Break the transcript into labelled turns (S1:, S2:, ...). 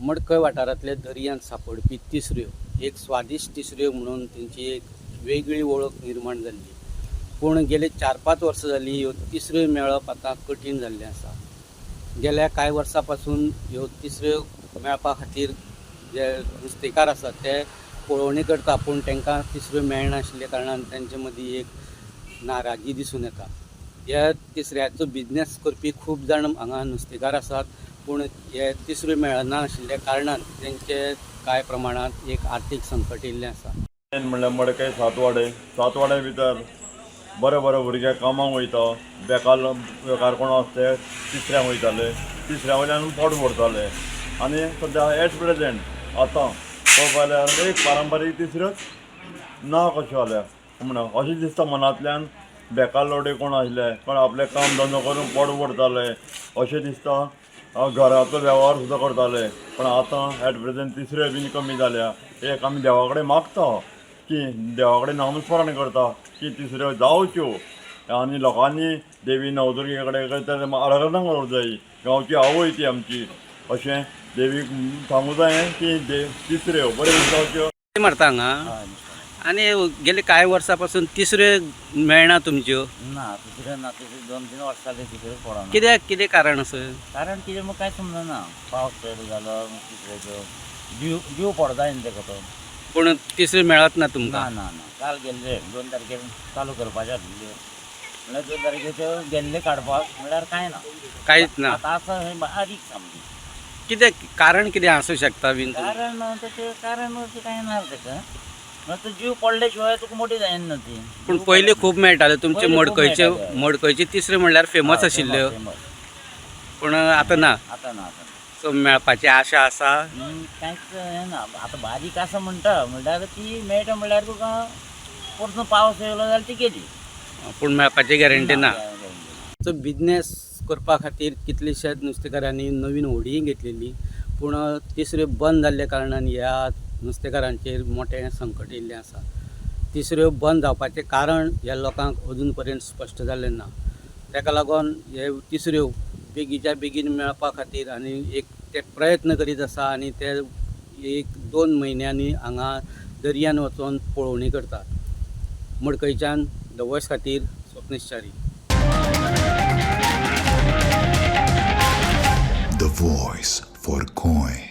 S1: मडकय वाठारांतल्या दर्यांत सांपडपी तिसऱ्यो एक स्वादिश्ट तिसऱ्यो म्हणून तेंची एक वेगळी वळख निर्माण जाल्ली. पूण गेले 4-5 वर्सां जालीं ह्यो तिसऱ्यो मेळप आतां कठीण जाल्लें आसा. गेल्या कांय वर्सां पासून ह्यो तिसऱ्यो मेळपा खातीर जे नुस्तेकार आसात ते पळोवणी करता, पूण तांकां तिसऱ्यो मेळनाशिल्ल्या कारणान तांचे मदीं एक नाराजी दिसून येता. ह्या तिसऱ्याचो बिजनेस करपी खूब जाण हांगा नुस्तेकार आसात, पूण हे तिसऱ्यो मेळना आशिल्ल्या कारणान तेंचे कांय प्रमाणांत एक आर्थीक संकट येयल्लें आसा.
S2: म्हणल्यार मडकय सातवाडे भितर बरे भुरगे कामाक वयता, बेकार कोण आसता ते तिसऱ्यांक वयताले, तिसऱ्या वयल्यान पोट भरताले. आनी सद्या एट प्रेजेंट आतां पळोवपाक गेल्यार एक पारंपारीक तिसऱ्योच ना कश्यो जाल्या. म्हणून अशें दिसता मनांतल्यान बेकार लोडे कोण आसले, कोण आपलें काम धंदो करून पोट भरताले अशें दिसता. घराचो वेव्हार सुद्दां करताले, पण आतां एट प्रेजेंट तिसऱ्यो बीन कमी जाल्या. एक आमी देवा कडेन मागता की देवा कडेन नामस्मरण करता की तिसऱ्यो जावच्यो, आनी लोकांनी देवी नवदुर्गे कडेन आराधना करूंक जायी. गांवची आवय ती आमची, अशें देवीक सांगूं जायें की तिसऱ्यो बऱ्यो जावच्यो.
S1: मारता हांगा आनी गेले कांय वर्सां पासून तिसऱ्यो मेळना तुमच्यो.
S3: ना तिसऱ्यो ना, तिसऱ्यो 2-3 वर्सां जालीं तिसऱ्यो पडना.
S1: कितें कारण असं?
S3: कारण कितें म्हाका कांय समजना. पावस चड जालो तिसऱ्याचो जीव पडता न्ही तेका तो.
S1: पूण तिसऱ्यो मेळत ना
S3: ना
S1: तुमकां.
S3: ना ना काल गेल्ले 2 तारखेर चालू करपाचें आसलें, म्हणल्यार 2 तारखेच्यो गेल्ले काडपाक म्हणल्यार कांय ना,
S1: कांयच ना.
S3: आतां आसा हें बारीक सामकी.
S1: कितें कारण कितें आसूं शकता बीन?
S3: कारण तेचें कारण अशें कांय ना तेका. तो जीव पडले शिवाय तुका मोठी जायना ती.
S1: पूण पयलीं खूब मेळटाले तुमचे
S3: पयलीं खूब
S1: मडकयचे
S3: मेळटाले.
S1: मडकयचे तिसऱ्यो म्हणल्यार फेमस आशिल्ल्यो, पूण आतां ना.
S3: आतां ना आतां.
S1: सो मेळपाची आशा आसा.
S3: कांयच हें ना. आतां बारीक आसा म्हणल्यार ती मेळटा म्हणल्यार तुका परतून पावस येयलो जाल्यार ती गेली,
S1: पूण मेळपाची गॅरंटी ना.
S3: guarantee.
S1: सो बिजनेस करपा खातीर कितलेशेच नुस्तेकारांनी नवीन होडीय घेतलेली, पूण तिसऱ्यो बंद जाल्ल्या कारणान ह्या नुस्तेकारांचेर मोठें संकट येयल्लें आसा. तिसऱ्यो बंद जावपाचें कारण ह्या लोकांक अजून पर्यंत स्पश्ट जाल्लें ना. ताका लागून हे तिसऱ्यो बेगीच्या बेगीन मेळपा खातीर आनी एक ते प्रयत्न करीत आसा, आनी ते 1-2 म्हयन्यांनी हांगा दर्यान वचून पळोवणी करतात. मडकयच्यान द वॉयस खातीर Swapnesh Chari.
S4: The Voice for Coin.